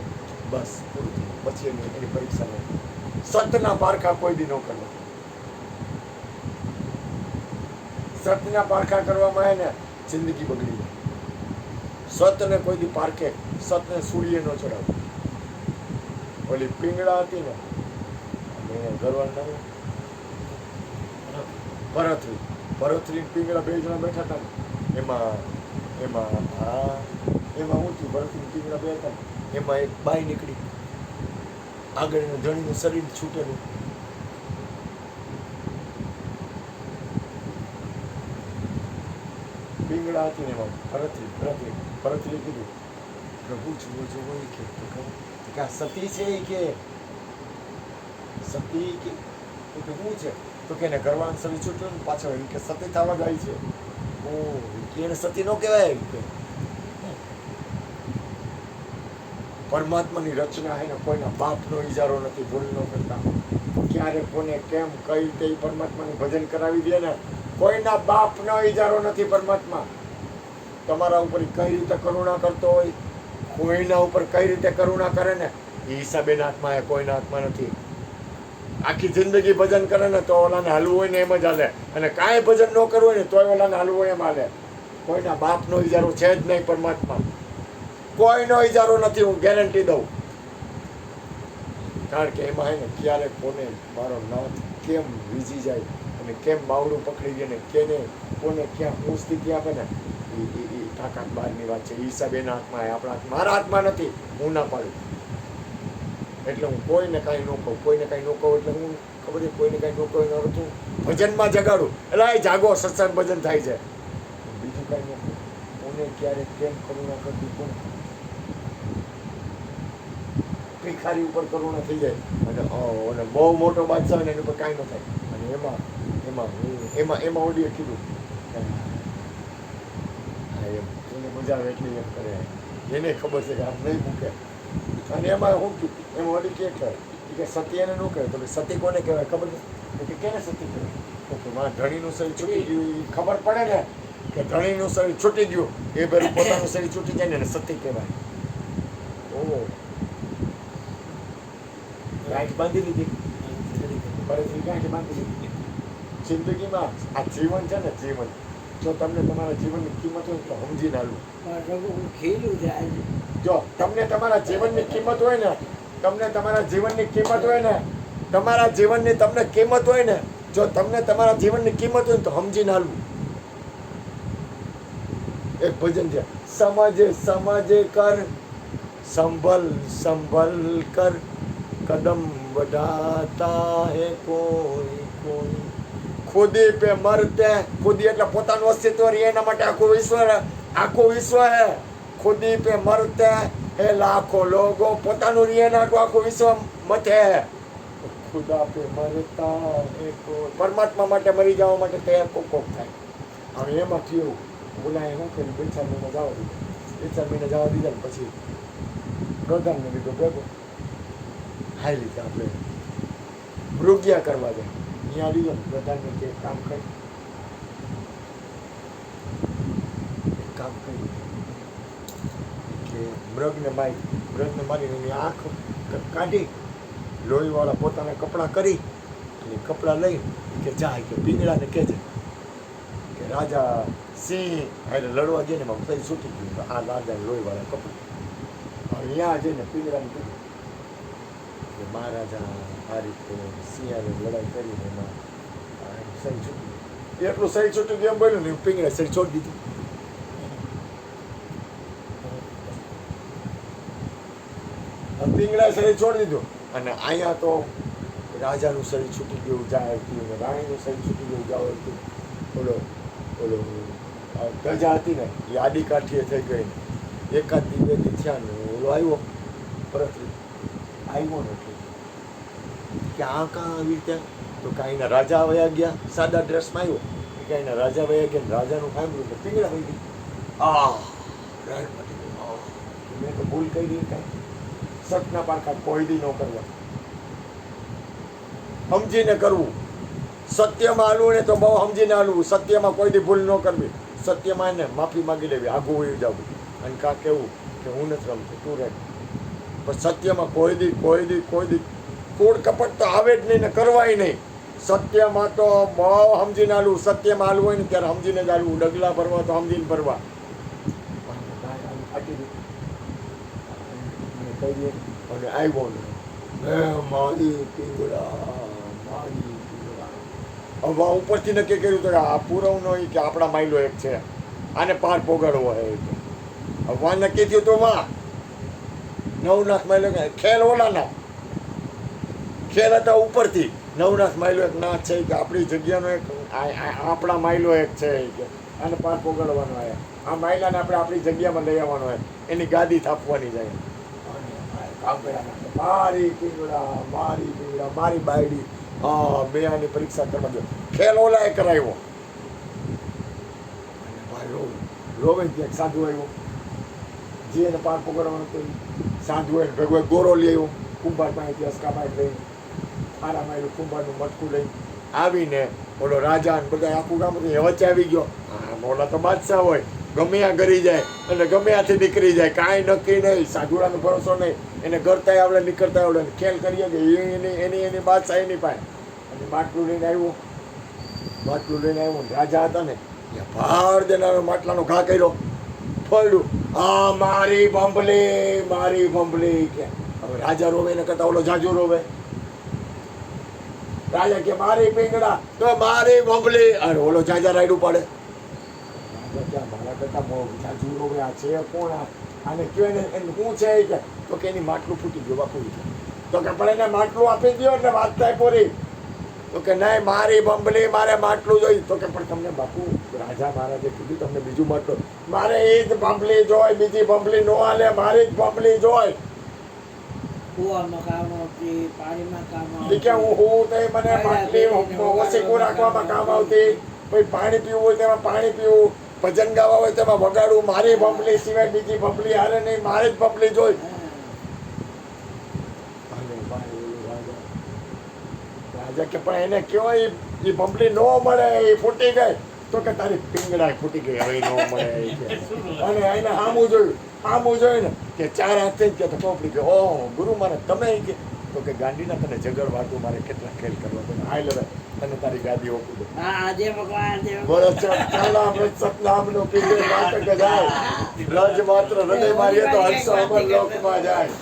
બસ પૂરું થયું. પછી એની પરીક્ષા નહીં. સતના પારખા કોઈ દી ન કરવા. સતના પારખા કરવામાં આવે ને જિંદગી બગડી જાય. સતને કોઈ દી પારખે સતને સૂર્ય ન ચડાવે. ઓલી પીંગળા હતી ને એને ઘરવાળા નામ ભરતરી. ભરતરી પિંગળા બે જણા બેઠા હતા ને એમાં હું થયું, ભરતરી પિંગળા બે હતા ને એમાં એક બાઈ નીકળી, આગળ એનું ધણીનું શરીર છૂટેલું. પિંગળા હતી ને એમાં ભરતરી કીધું, પ્રભુ જુઓ જુઓ એ કે આ સતી છે એ કે સતી કે શું છે તો કે એને ઘરવાળાનું શરીર છૂટ્યું ને પાછળ એમ કે સતી થવા ગઈ છે. ઓ એને સતી ન કહેવાય કે પરમાત્માની રચના હે ને કોઈના બાપનો ઈજારો નથી, ભૂલ ન કરતા. ક્યારે કોને કેમ કઈ રીતે ઈ પરમાત્માનું ભજન કરાવી દે ને, કોઈના બાપનો ઈજારો નથી પરમાત્મા. તમારા ઉપર કઈ રીતે કરુણા કરતો હોય, કોઈના ઉપર કઈ રીતે કરુણા કરે ને એ હિસાબે આત્મા એ કોઈના આત્મા નથી. આખી જિંદગી ભજન કરે ને તો ઓલાને હાલવું હોય ને એમ જ હાલે, અને કાંઈ ભજન ન કરવું હોય ને તોય ઓલાને હાલવું હોય એમ હાલે. કોઈના બાપનો ઈજારો છે જ નહીં પરમાત્મા, કોઈનો ઈજારો નથી, હું ગેરંટી દઉં. કારણ કે એમાં હે ને ક્યારે કોને મારો નાથ કેમ વીજી જાય અને કેમ બાવડું પકડી દે ને કેને કોને ક્યાં હું સ્થિતિ આપે ને એ તાકાત બહારની વાત છે. એ હિસાબે એના હાથમાં, આપણા હાથમાં, મારા હાથમાં નથી, હું ના પાડું. એટલે હું કોઈને કાંઈ ન કહું, કોઈને કાંઈ ન કહું એટલે હું ખબર છે કોઈને કાંઈ ન કહું એનો અર્થ હું ભજનમાં જગાડું, એટલે એ જાગો સત્સંગ ભજન થાય છે, બીજું કાંઈ ન કહું. કોને ક્યારે કેમ કરુણા કરતી કોણ, ભિખારી ઉપર કરુણા થઈ જાય અને બહુ મોટો બાદશાહ હોય ને એની ઉપર કાંઈ ન થાય. અને એમાં ઓડીએ કીધું એમ એને મજા આવે એટલી એમ કરે, એને ખબર છે કે આમ નહીં મૂકે. અને એમાં હું એમાં ઓડી કે સતી એને ન કહેવાય. તો સતી કોને કહેવાય ખબર નથી કે કેને સતી કહેવાય? તો મારા ધણીનું શરીર છૂટી ગયું એ ખબર પડે ને કે ધણીનું શરીર છૂટી ગયું એ પેલું પોતાનું શરીર છૂટી જાય ને એને સતી કહેવાય. ઓહો, ગાંઠ બાંધી લીધી, ફરીથી ગાંઠ બાંધી લીધી. જિંદગીમાં આ જીવન છે ને, જીવન જો તમને તમારા જીવનની કિંમત હોય તો સમજીને હાલવું. જો તમને તમારા જીવનની કિંમત હોય ને, તમને તમારા જીવનની કિંમત હોય ને, તમારા જીવનની તમને કિંમત હોય ને, જો તમને તમારા જીવનની કિંમત હોય ને તો સમજીને હાલવું. એક ભજન છે, સમજ કર સંભલ કર कदम बढ़ाता है कोई खुदी पे मरते, खुदी એટલે પોતાનું અસ્તિત્વ રહે એના માટે આખું વિશ્વ હે. ખુદી પે મરતે હે લાખો લોગો, પોતાનું રહે ને આખું વિશ્વ મથે. ખુદા પે મરતા હે કોઈ, પરમાત્મા માટે મરી જવા માટે તૈયાર કોક થાય. હવે એમાં થયું બોલાય શું કર્યું, 2-4 મહિના જવા દીધા, 2-4 મહિના જવા દીધા ને પછી પ્રધાનને લીધો ભેગો હાઈ રીતે આપણે મૃગ્યા કરવા જાય. અહીંયા લીધો ને પ્રધાનને કે કામ કરી કે મૃગને મારીને એની આંખ કાઢી, લોહીવાળા પોતાના કપડાં કરી અને કપડાં લઈ કે જાય કે પિંગળાને કહેજે કે રાજા સિંહ એટલે લડવા જઈને એમાં પછી છૂટી ગયું આ રાજા લોહીવાળા કપડાં. અહીંયા જઈને પિંગળાને કીધું કે મહારાજા આ રીતે સિંહાને લડાઈ કરીને એમાં શરીર છૂટી ગયું. એટલું શરીર છૂટી ગયું એમ બોલ્યું ને પિંગળા શરીર છોડી દીધું. પિંગળા શરીર છોડી દીધું અને અહીંયા તો રાજાનું શરીર છૂટી ગયું જાહેર થયું ને રાણીનું શરીર છૂટી ગયું જાહેર થયું. ઓલો પ્રજા હતી ને એ આડી કાઠીએ થઈ ગઈ ને એકાદ દિવસથી થયા ને ઓલો આવ્યો પરત આવ્યો નથી કે આ કાં આવી રીતે તો કાંઈના રાજા વયા ગયા, સાદા ડ્રેસમાં આવ્યો કે કાંઈના રાજા વયા ગયા ને રાજાનું સાંભળ્યું તો પિંગળા વહી ગઈ. મેં તો ભૂલ કરી કાંઈ સતના પારખા કોઈ દી ન કરવા, સમજીને કરવું. સત્યમાં હાલવું ને તો બહુ સમજીને હાલવું, સત્યમાં કોઈ દી ભૂલ ન કરવી, સત્યમાં એને માફી માગી લેવી, આગું વહી જવું અને કાં કેવું કે હું નથી રમતું તું રહે. પણ સત્યમાં કોઈ દી કૂડ કપટ તો આવે જ નહીં ને કરવાય નહીં. સત્યમાં તો બહુ સમજીને હાલવું, સત્યમાં હાલવું હોય ને ત્યારે સમજીને જ હાલવું, ડગલા ભરવા તો સમજીને ભરવા. અને આવ્યો ને મારી પિંગળા હવે ઉપરથી નક્કી કર્યું તો કે આ પૂરવનો ઈ કે આપણા માયલો એક છે, આને પાર પોગાડવો હોય કે હવે વાં નક્કી થયું તો વાં નવનાથ માયલો કે ખેલ ઓલાના ખેલ હતા ઉપરથી નવનાથ માયલો એક નાથ છે કે આપણી જગ્યાનો એક આપણા માયલો એક છે કે આને પાર પોગાડવાનો હોય, આ માયલાને આપણે આપણી જગ્યામાં લઈ આવવાનો હોય, એની ગાદી થાપવાની જાય. મારી પીંગડા મારી બાયડી, હા મેં આની પરીક્ષા કરવા ગયો, ખેલ ઓલાએ કરાવ્યો. અને ભાઈ રોવે ક્યાંક સાધુ આવ્યો, જે એને પાર પકડવાનો તો સાધુ એને ભેગો ગોરો લઈ આવ્યો, કુંભાર પાસેથી અસકાબાઈ લઈ મારા મારું કુંભારનું મટકું લઈ આવીને ઓલો રાજા ને બધા આખું ગામ વચ્ચે આવી ગયો. હા ઓલા તો બાદશાહ હોય, ગમે આ ગરી જાય અને ગમે આથી નીકળી જાય, કાંઈ નક્કી નહીં, સાધુડાનો ભરોસો નહીં, એને ગરતા આવડે નીકળતા આવડે, ખેલ કરીએ કે એની બાદશાહ એની પાસે. અને માટલું લઈને આવ્યું, રાજા હતા ને ત્યાં ભાર દેનારો માટલાનો ઘા કર્યો, ફોડ્યું, આ મારી ભંભલી કે. હવે રાજા રોવે એને કરતા ઓલો જાજુ રોવે. રાજા કે મારી પીંગડા તો મારી ભંભલી, અને ઓલો જાજા રાયડું પાડે. રાજા કે મારા કરતા જાજુ રોવે, આ છે કોણ, આને કયો એને શું છે કે, તો કે એની માટલું ફૂટી ગયું બાપુ. તો કે પણ એને માટલું આપી દો એટલે વાત થાય પૂરી. તો કે નહીં મારી ભંભલી, મારે માટલું જોઈ. તો કે પણ તમને બાપુ રાજા મહારાજે કીધું તમને બીજું માટલું, મારે એ જ ભંભલી જોઈ, બીજી ભંભલી નો હાલે, મારી જ ભંભલી જોઈ. કુવામાં કામ આવતી, પાણીમાં કામ કે આવતી, હું તે મને માટલી ઓસીકું રાખવામાં કામ આવતી, પછી પાણી પીવું હોય તેમાં પાણી પીવું, ભજન ગાવા હોય તેમાં વગાડવું, મારી ભંભલી સિવાય બીજી ભંભલી હારે નહીં, મારી જ ભંભલી જોઈ. રાજા કે પણ એને કયો એ ભંભલી નો મળે, એ ફૂટી ગઈ. તો કે તારી પીંગડા ફૂટી ગઈ, હવે નો મળે કે. અને એને આમું જોયું ને કે ચાર હાથ થઈ ગયા તો ચોપડી ગયો. ઓહ ગુરુ મારે તમે કે, તો કે ગાંડીના તને જગડવાતું મારે કેટલા ખેલ કરવા, તને હાલ હવે તને તારી ગાદી ઓપી દો. આજે ભગવાન સતનામનો પીરે નાટક જાય, રજ માત્ર હૃદય મારીએ તો હર્ષ અમર લોકમાં જાય.